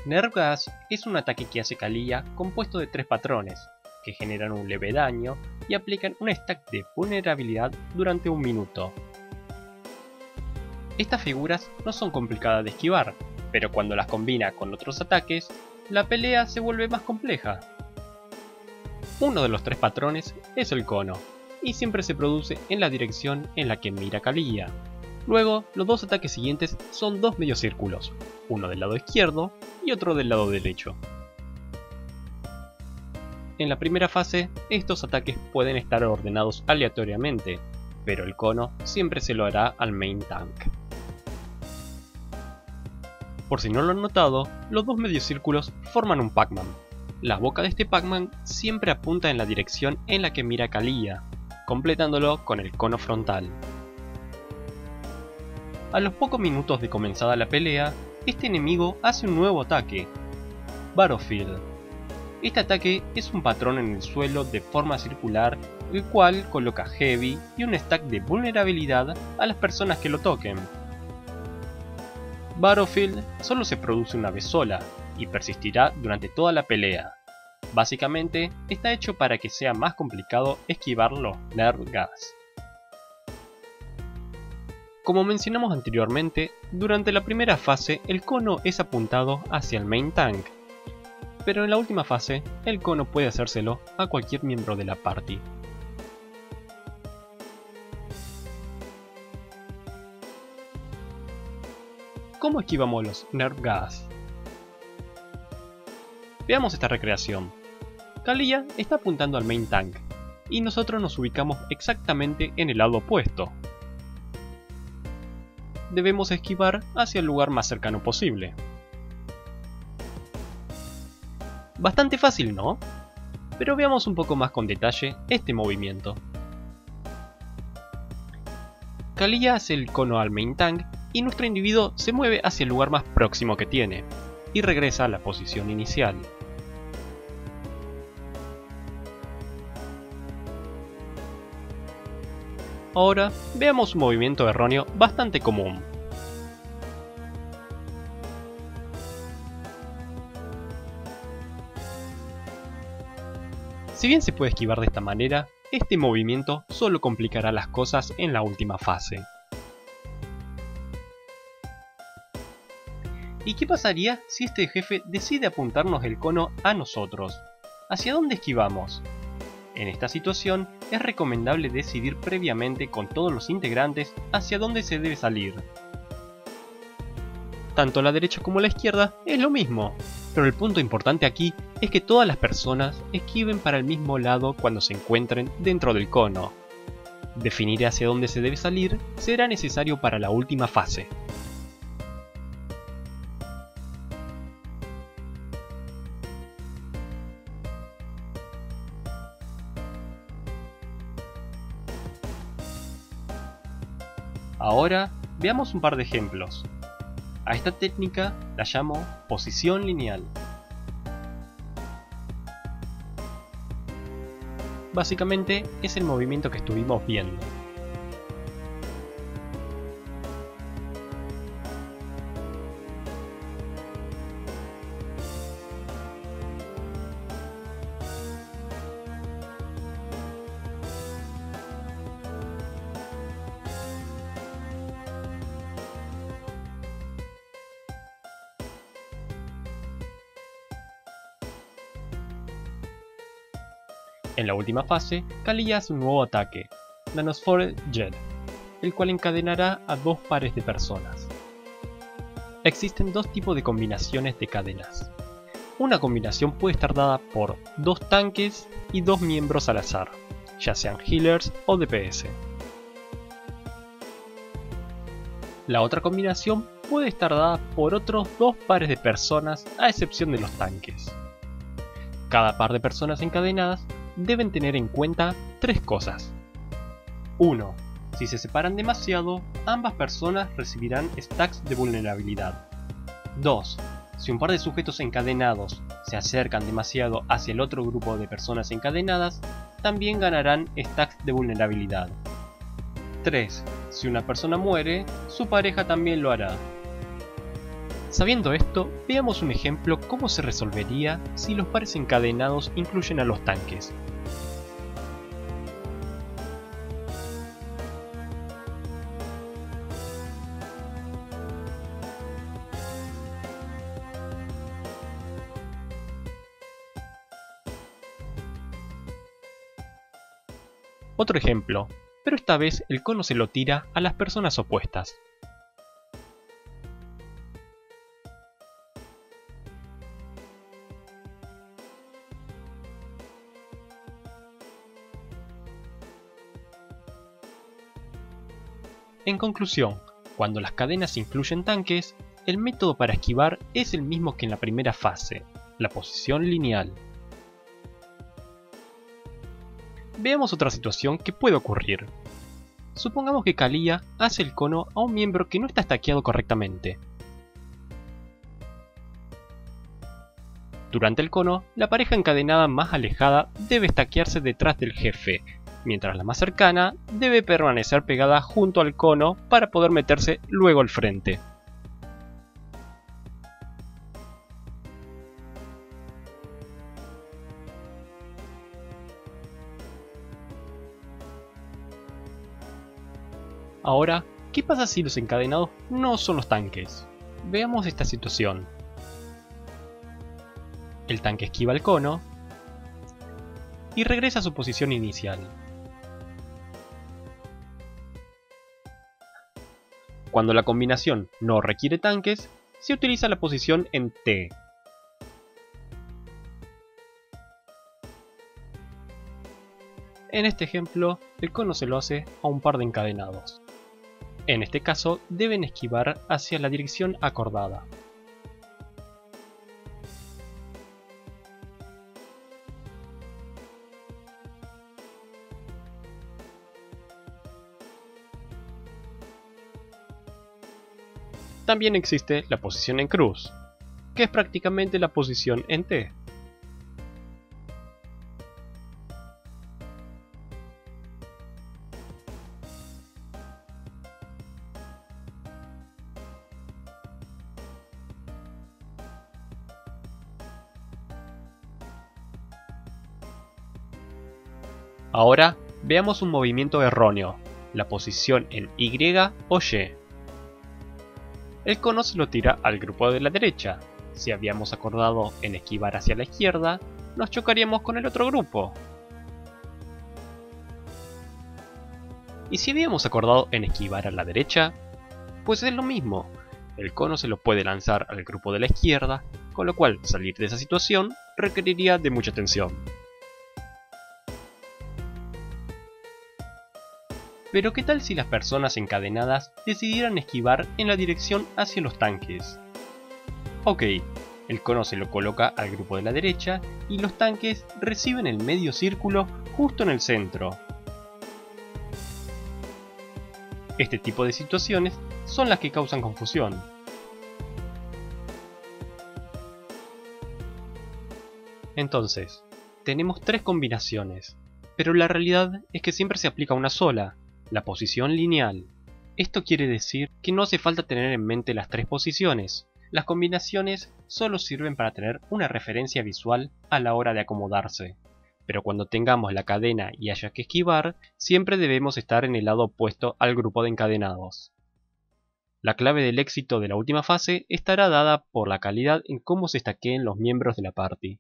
Nerve Gas es un ataque que hace Kalia compuesto de 3 patrones, que generan un leve daño y aplican un stack de vulnerabilidad durante 1 minuto. Estas figuras no son complicadas de esquivar, pero cuando las combina con otros ataques, la pelea se vuelve más compleja. Uno de los 3 patrones es el cono, y siempre se produce en la dirección en la que mira Kalia. Luego, los 2 ataques siguientes son 2 mediocírculos, uno del lado izquierdo y otro del lado derecho. En la primera fase, estos ataques pueden estar ordenados aleatoriamente, pero el cono siempre se lo hará al main tank. Por si no lo han notado, los 2 mediocírculos forman un Pac-Man. La boca de este Pac-Man siempre apunta en la dirección en la que mira Kalia, completándolo con el cono frontal. A los pocos minutos de comenzada la pelea, este enemigo hace un nuevo ataque, Battlefield. Este ataque es un patrón en el suelo de forma circular, el cual coloca heavy y un stack de vulnerabilidad a las personas que lo toquen. Battlefield solo se produce una vez sola y persistirá durante toda la pelea. Básicamente está hecho para que sea más complicado esquivar los Nerve Gas. Como mencionamos anteriormente, durante la primera fase el cono es apuntado hacia el main tank, pero en la última fase el cono puede hacérselo a cualquier miembro de la party. ¿Cómo esquivamos los Nerve Gas? Veamos esta recreación. Kalia está apuntando al main tank, y nosotros nos ubicamos exactamente en el lado opuesto. Debemos esquivar hacia el lugar más cercano posible. Bastante fácil, ¿no? Pero veamos un poco más con detalle este movimiento. Kalia hace el cono al main tank y nuestro individuo se mueve hacia el lugar más próximo que tiene, y regresa a la posición inicial. Ahora veamos un movimiento erróneo bastante común. Si bien se puede esquivar de esta manera, este movimiento solo complicará las cosas en la última fase. ¿Y qué pasaría si este jefe decide apuntarnos el cono a nosotros? ¿Hacia dónde esquivamos? En esta situación es recomendable decidir previamente con todos los integrantes hacia dónde se debe salir. Tanto la derecha como la izquierda es lo mismo, pero el punto importante aquí es que todas las personas esquiven para el mismo lado cuando se encuentren dentro del cono. Definir hacia dónde se debe salir será necesario para la última fase. Ahora veamos un par de ejemplos. A esta técnica la llamo posición lineal. Básicamente es el movimiento que estuvimos viendo. En la última fase, Kalia hace un nuevo ataque, Nanosphere Jet, el cual encadenará a 2 pares de personas. Existen 2 tipos de combinaciones de cadenas. Una combinación puede estar dada por 2 tanques y 2 miembros al azar, ya sean healers o DPS. La otra combinación puede estar dada por otros 2 pares de personas a excepción de los tanques. Cada par de personas encadenadas deben tener en cuenta 3 cosas. 1. Si se separan demasiado, ambas personas recibirán stacks de vulnerabilidad. 2. Si un par de sujetos encadenados se acercan demasiado hacia el otro grupo de personas encadenadas, también ganarán stacks de vulnerabilidad. 3. Si una persona muere, su pareja también lo hará. Sabiendo esto, veamos un ejemplo cómo se resolvería si los pares encadenados incluyen a los tanques. Otro ejemplo, pero esta vez el cono se lo tira a las personas opuestas. En conclusión, cuando las cadenas incluyen tanques, el método para esquivar es el mismo que en la primera fase, la posición lineal. Veamos otra situación que puede ocurrir. Supongamos que Kalia hace el cono a un miembro que no está stackeado correctamente. Durante el cono, la pareja encadenada más alejada debe stackearse detrás del jefe, mientras la más cercana debe permanecer pegada junto al cono para poder meterse luego al frente. Ahora, ¿qué pasa si los encadenados no son los tanques? Veamos esta situación. El tanque esquiva el cono y regresa a su posición inicial. Cuando la combinación no requiere tanques, se utiliza la posición en T. En este ejemplo, el cono se lo hace a un par de encadenados. En este caso, deben esquivar hacia la dirección acordada. También existe la posición en cruz, que es prácticamente la posición en T. Ahora veamos un movimiento erróneo, la posición en Y o Y. El cono se lo tira al grupo de la derecha. Si habíamos acordado en esquivar hacia la izquierda, nos chocaríamos con el otro grupo. Y si habíamos acordado en esquivar a la derecha, pues es lo mismo. El cono se lo puede lanzar al grupo de la izquierda, con lo cual salir de esa situación requeriría de mucha atención. Pero ¿qué tal si las personas encadenadas decidieran esquivar en la dirección hacia los tanques? Ok, el cono se lo coloca al grupo de la derecha y los tanques reciben el medio círculo justo en el centro. Este tipo de situaciones son las que causan confusión. Entonces, tenemos tres combinaciones, pero la realidad es que siempre se aplica una sola, la posición lineal. Esto quiere decir que no hace falta tener en mente las tres posiciones. Las combinaciones solo sirven para tener una referencia visual a la hora de acomodarse. Pero cuando tengamos la cadena y haya que esquivar, siempre debemos estar en el lado opuesto al grupo de encadenados. La clave del éxito de la última fase estará dada por la calidad en cómo se stackeen los miembros de la party.